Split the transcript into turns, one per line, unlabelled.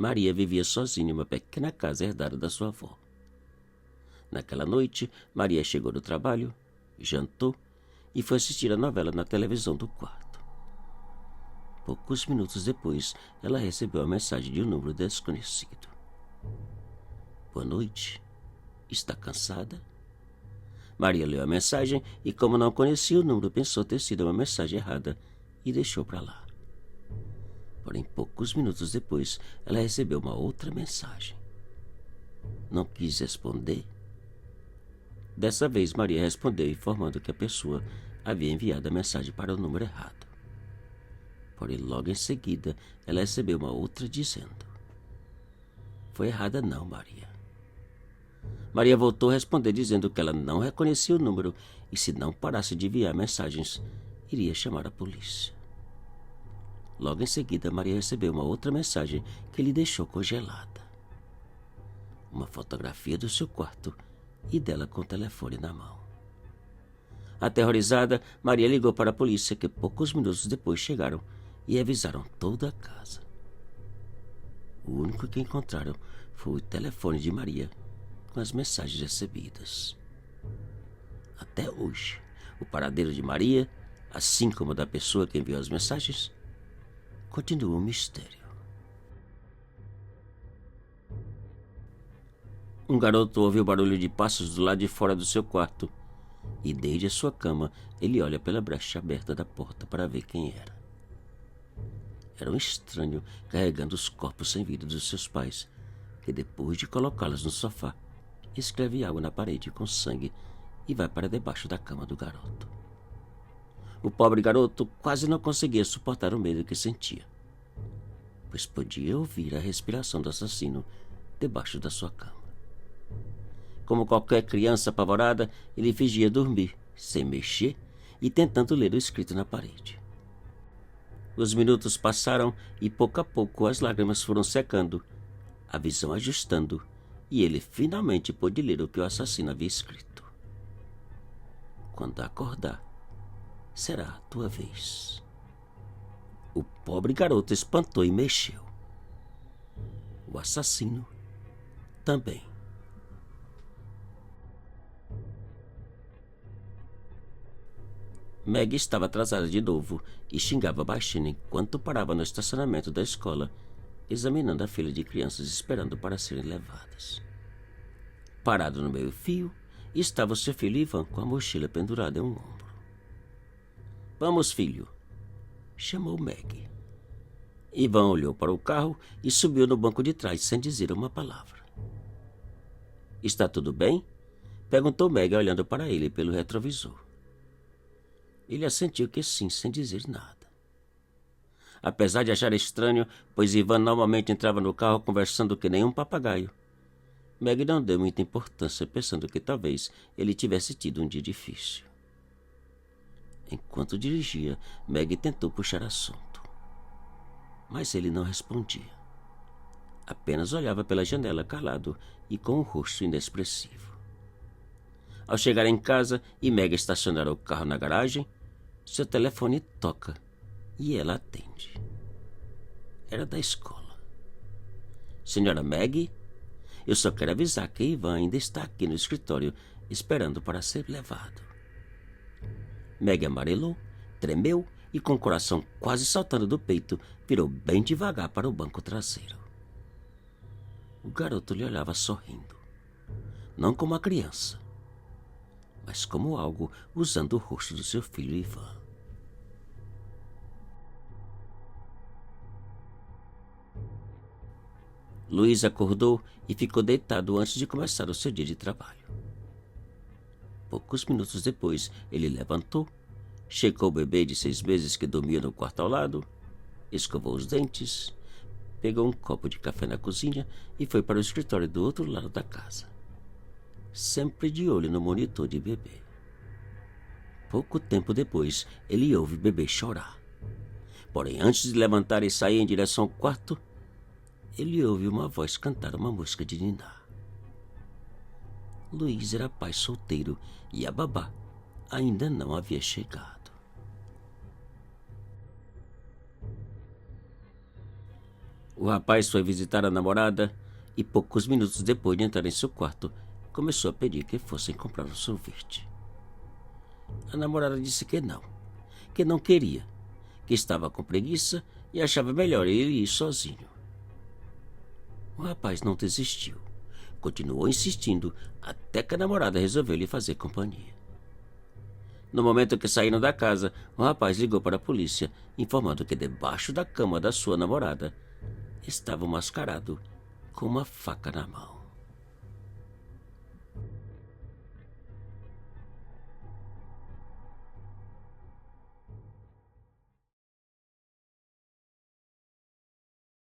Maria vivia sozinha em uma pequena casa herdada da sua avó. Naquela noite, Maria chegou do trabalho, jantou e foi assistir a novela na televisão do quarto. Poucos minutos depois, ela recebeu a mensagem de um número desconhecido. Boa noite. Está cansada? Maria leu a mensagem e, como não conhecia o número, pensou ter sido uma mensagem errada e deixou para lá. Porém, poucos minutos depois, ela recebeu uma outra mensagem. Não quis responder. Dessa vez, Maria respondeu informando que a pessoa havia enviado a mensagem para o número errado. Porém, logo em seguida, ela recebeu uma outra dizendo: Foi errada não, Maria. Maria voltou a responder dizendo que ela não reconhecia o número e, se não parasse de enviar mensagens, iria chamar a polícia. Logo em seguida, Maria recebeu uma outra mensagem que lhe deixou congelada. Uma fotografia do seu quarto e dela com o telefone na mão. Aterrorizada, Maria ligou para a polícia, que poucos minutos depois chegaram e avisaram toda a casa. O único que encontraram foi o telefone de Maria com as mensagens recebidas. Até hoje, o paradeiro de Maria, assim como da pessoa que enviou as mensagens, continua um mistério. Um garoto ouve o barulho de passos do lado de fora do seu quarto e, desde a sua cama, ele olha pela brecha aberta da porta para ver quem era. Era um estranho carregando os corpos sem vida dos seus pais, que, depois de colocá-los no sofá, escreve algo na parede com sangue e vai para debaixo da cama do garoto. O pobre garoto quase não conseguia suportar o medo que sentia, pois podia ouvir a respiração do assassino debaixo da sua cama. Como qualquer criança apavorada, ele fingia dormir, sem mexer e tentando ler o escrito na parede. Os minutos passaram e, pouco a pouco, as lágrimas foram secando, a visão ajustando, e ele finalmente pôde ler o que o assassino havia escrito. Quando acordar, será a tua vez. O pobre garoto espantou e mexeu. O assassino também. Meg estava atrasada de novo e xingava baixinho enquanto parava no estacionamento da escola, examinando a fila de crianças esperando para serem levadas. Parado no meio-fio, estava o seu filho Ivan com a mochila pendurada em um ombro. Vamos, filho, chamou Meg. Ivan olhou para o carro e subiu no banco de trás sem dizer uma palavra. Está tudo bem? Perguntou Meg olhando para ele pelo retrovisor. Ele assentiu que sim, sem dizer nada. Apesar de achar estranho, pois Ivan normalmente entrava no carro conversando que nem um papagaio, Meg não deu muita importância, pensando que talvez ele tivesse tido um dia difícil. Enquanto dirigia, Meg tentou puxar assunto, mas ele não respondia. Apenas olhava pela janela calado e com o rosto inexpressivo. Ao chegar em casa e Meg estacionar o carro na garagem, seu telefone toca e ela atende. Era da escola. Senhora Meg, eu só quero avisar que Ivan ainda está aqui no escritório esperando para ser levado. Meg amarelou, tremeu e, com o coração quase saltando do peito, virou bem devagar para o banco traseiro. O garoto lhe olhava sorrindo, não como uma criança, mas como algo usando o rosto do seu filho Ivan. Luiz acordou e ficou deitado antes de começar o seu dia de trabalho. Poucos minutos depois, ele levantou, checou o bebê de 6 meses que dormia no quarto ao lado, escovou os dentes, pegou um copo de café na cozinha e foi para o escritório do outro lado da casa, sempre de olho no monitor de bebê. Pouco tempo depois, ele ouve o bebê chorar. Porém, antes de levantar e sair em direção ao quarto, ele ouve uma voz cantar uma música de niná. Luiz era pai solteiro e a babá ainda não havia chegado. O rapaz foi visitar a namorada e poucos minutos depois de entrar em seu quarto, começou a pedir que fossem comprar um sorvete. A namorada disse que não queria, que estava com preguiça e achava melhor ele ir sozinho. O rapaz não desistiu. Continuou insistindo até que a namorada resolveu lhe fazer companhia. No momento que saíram da casa, o rapaz ligou para a polícia, informando que debaixo da cama da sua namorada estava um mascarado com uma faca na mão.